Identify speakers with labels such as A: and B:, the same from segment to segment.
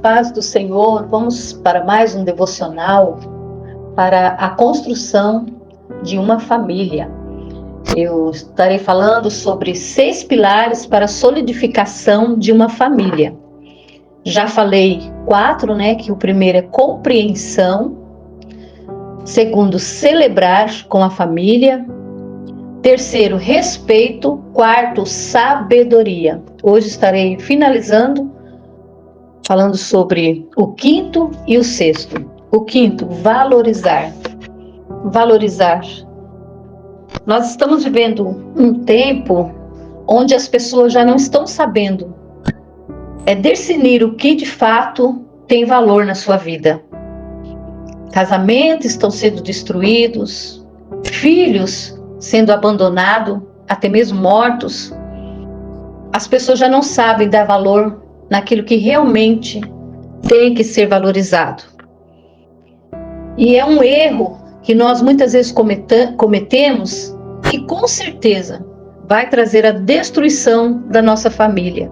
A: paz do Senhor. Vamos para mais um devocional para a construção de uma família. Eu estarei falando sobre 6 pilares para a solidificação de uma família. Já falei 4, né? Que o primeiro é compreensão. Segundo, celebrar com a família. Terceiro, respeito. Quarto, sabedoria. Hoje estarei finalizando falando sobre o quinto e o sexto. O quinto, valorizar. Valorizar. Nós estamos vivendo um tempo onde as pessoas já não estão sabendo discernir o que de fato tem valor na sua vida. Casamentos estão sendo destruídos, filhos sendo abandonados, até mesmo mortos. As pessoas já não sabem dar valor naquilo que realmente tem que ser valorizado. E é um erro que nós muitas vezes cometemos e com certeza vai trazer a destruição da nossa família.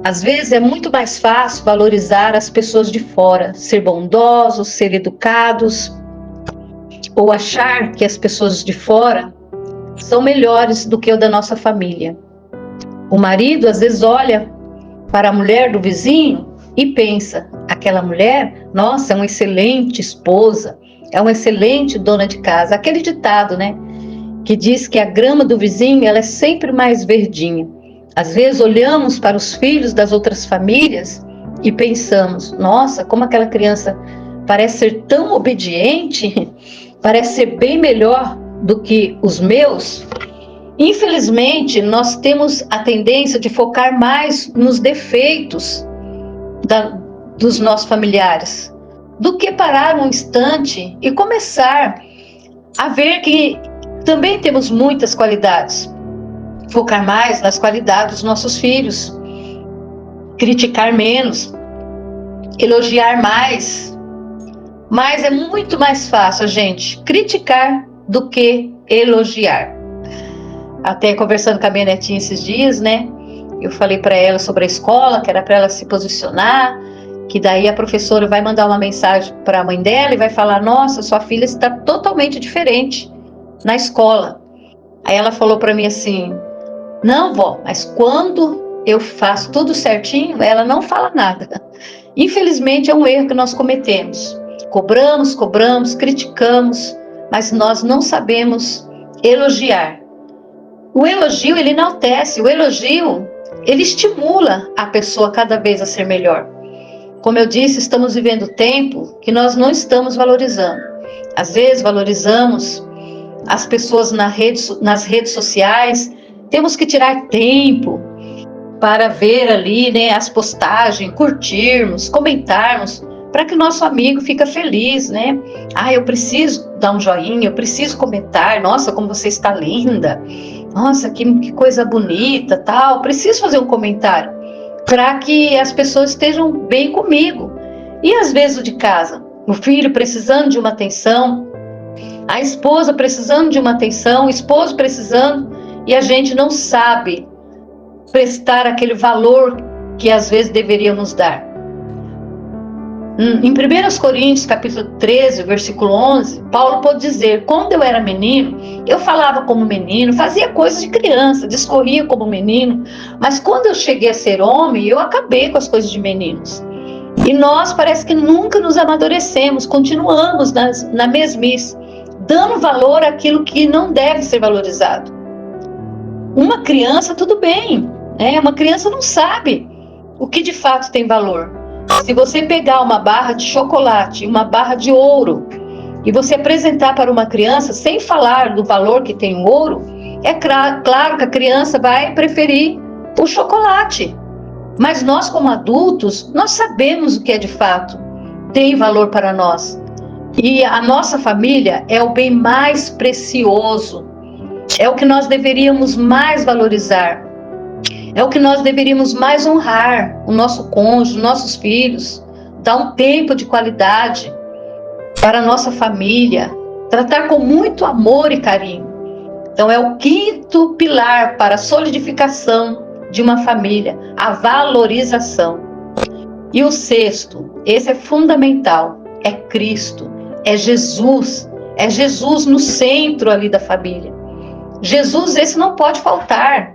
A: Às vezes é muito mais fácil valorizar as pessoas de fora, ser bondosos, ser educados, ou achar que as pessoas de fora são melhores do que o da nossa família. O marido às vezes olha para a mulher do vizinho e pensa, aquela mulher, nossa, é uma excelente esposa, é uma excelente dona de casa. Aquele ditado, né, que diz que a grama do vizinho ela é sempre mais verdinha. Às vezes olhamos para os filhos das outras famílias e pensamos, nossa, como aquela criança parece ser tão obediente, parece ser bem melhor do que os meus. Infelizmente, nós temos a tendência de focar mais nos defeitos dos nossos familiares, do que parar um instante e começar a ver que também temos muitas qualidades. Focar mais nas qualidades dos nossos filhos, criticar menos, elogiar mais. Mas é muito mais fácil, gente, criticar do que elogiar. Até conversando com a minha netinha esses dias, né? Eu falei para ela sobre a escola, que era para ela se posicionar, que daí a professora vai mandar uma mensagem para a mãe dela e vai falar, nossa, sua filha está totalmente diferente na escola. Aí ela falou para mim assim, não, vó, mas quando eu faço tudo certinho, ela não fala nada. Infelizmente é um erro que nós cometemos. Cobramos, criticamos, mas nós não sabemos elogiar. O elogio, ele enaltece, o elogio, ele estimula a pessoa cada vez a ser melhor. Como eu disse, estamos vivendo tempo que nós não estamos valorizando. Às vezes valorizamos as pessoas nas redes sociais, temos que tirar tempo para ver ali, né, as postagens, curtirmos, comentarmos, para que o nosso amigo fique feliz, né? Ah, eu preciso dar um joinha, eu preciso comentar, nossa, como você está linda, nossa, que coisa bonita, tal. Preciso fazer um comentário para que as pessoas estejam bem comigo. E às vezes o de casa, o filho precisando de uma atenção, a esposa precisando de uma atenção, o esposo precisando, e a gente não sabe prestar aquele valor que às vezes deveríamos dar. Em 1 Coríntios, capítulo 13, versículo 11, Paulo pode dizer, quando eu era menino, eu falava como menino, fazia coisas de criança, discorria como menino, mas quando eu cheguei a ser homem, eu acabei com as coisas de meninos. E nós parece que nunca nos amadurecemos, continuamos na mesmice, dando valor àquilo que não deve ser valorizado. Uma criança, tudo bem, né? Uma criança não sabe o que de fato tem valor. Se você pegar uma barra de chocolate, uma barra de ouro, e você apresentar para uma criança, sem falar do valor que tem o ouro, é claro que a criança vai preferir o chocolate. Mas nós, como adultos, nós sabemos o que é de fato tem valor para nós. E a nossa família é o bem mais precioso, é o que nós deveríamos mais valorizar. É o que nós deveríamos mais honrar, o nosso cônjuge, os nossos filhos, dar um tempo de qualidade para a nossa família, tratar com muito amor e carinho. Então é o quinto pilar para a solidificação de uma família, a valorização. E o sexto, esse é fundamental, é Cristo, é Jesus no centro ali da família. Jesus, esse não pode faltar.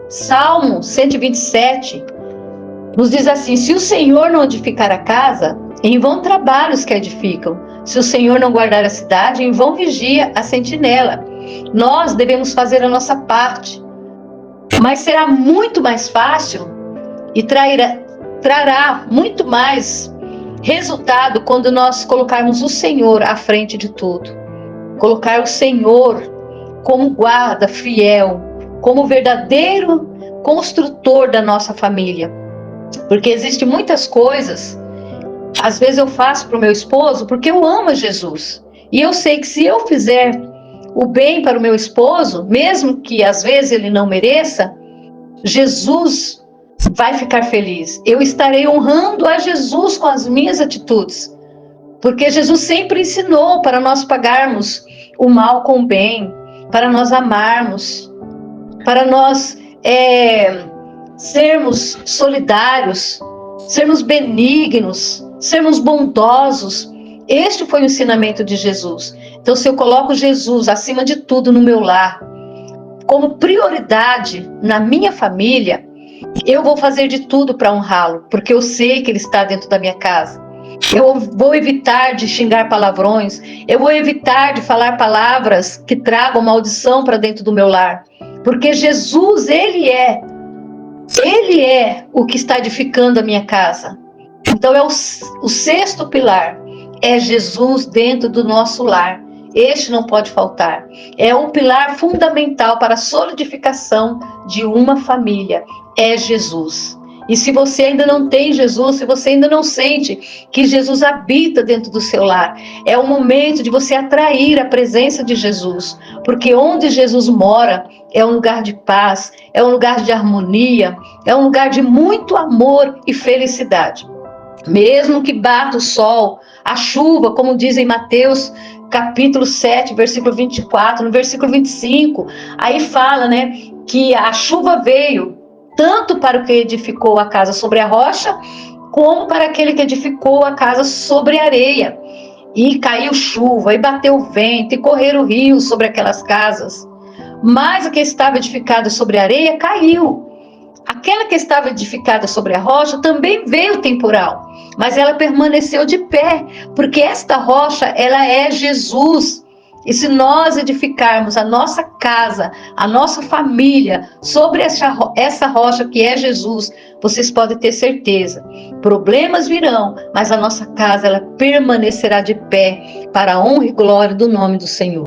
A: Salmo 127 nos diz assim: se o Senhor não edificar a casa, em vão trabalham os que a edificam. Se o Senhor não guardar a cidade, em vão vigia a sentinela. Nós devemos fazer a nossa parte, mas será muito mais fácil e trará muito mais resultado quando nós colocarmos o Senhor à frente de tudo. Colocar o Senhor como guarda fiel, como verdadeiro construtor da nossa família. Porque existem muitas coisas, às vezes eu faço para o meu esposo porque eu amo Jesus. E eu sei que se eu fizer o bem para o meu esposo, mesmo que às vezes ele não mereça, Jesus vai ficar feliz. Eu estarei honrando a Jesus com as minhas atitudes. Porque Jesus sempre ensinou para nós pagarmos o mal com o bem, para nós amarmos, para nós sermos solidários, sermos benignos, sermos bondosos. Este foi o ensinamento de Jesus. Então, se eu coloco Jesus acima de tudo no meu lar, como prioridade na minha família, eu vou fazer de tudo para honrá-lo, porque eu sei que ele está dentro da minha casa. Eu vou evitar de xingar palavrões, eu vou evitar de falar palavras que tragam maldição para dentro do meu lar, porque Jesus, Ele é o que está edificando a minha casa. Então é o sexto pilar, é Jesus dentro do nosso lar. Este não pode faltar. É um pilar fundamental para a solidificação de uma família, é Jesus. E se você ainda não tem Jesus, se você ainda não sente que Jesus habita dentro do seu lar, é o momento de você atrair a presença de Jesus, porque onde Jesus mora é um lugar de paz, é um lugar de harmonia, é um lugar de muito amor e felicidade. Mesmo que bata o sol, a chuva, como diz em Mateus capítulo 7, versículo 24, no versículo 25, aí fala, né, que a chuva veio tanto para o que edificou a casa sobre a rocha, como para aquele que edificou a casa sobre a areia. E caiu chuva, e bateu vento, e correram rios sobre aquelas casas. Mas a que estava edificada sobre a areia caiu. Aquela que estava edificada sobre a rocha também veio o temporal, mas ela permaneceu de pé, porque esta rocha, ela é Jesus. E se nós edificarmos a nossa casa, a nossa família, sobre essa rocha que é Jesus, vocês podem ter certeza. Problemas virão, mas a nossa casa ela permanecerá de pé para a honra e glória do nome do Senhor.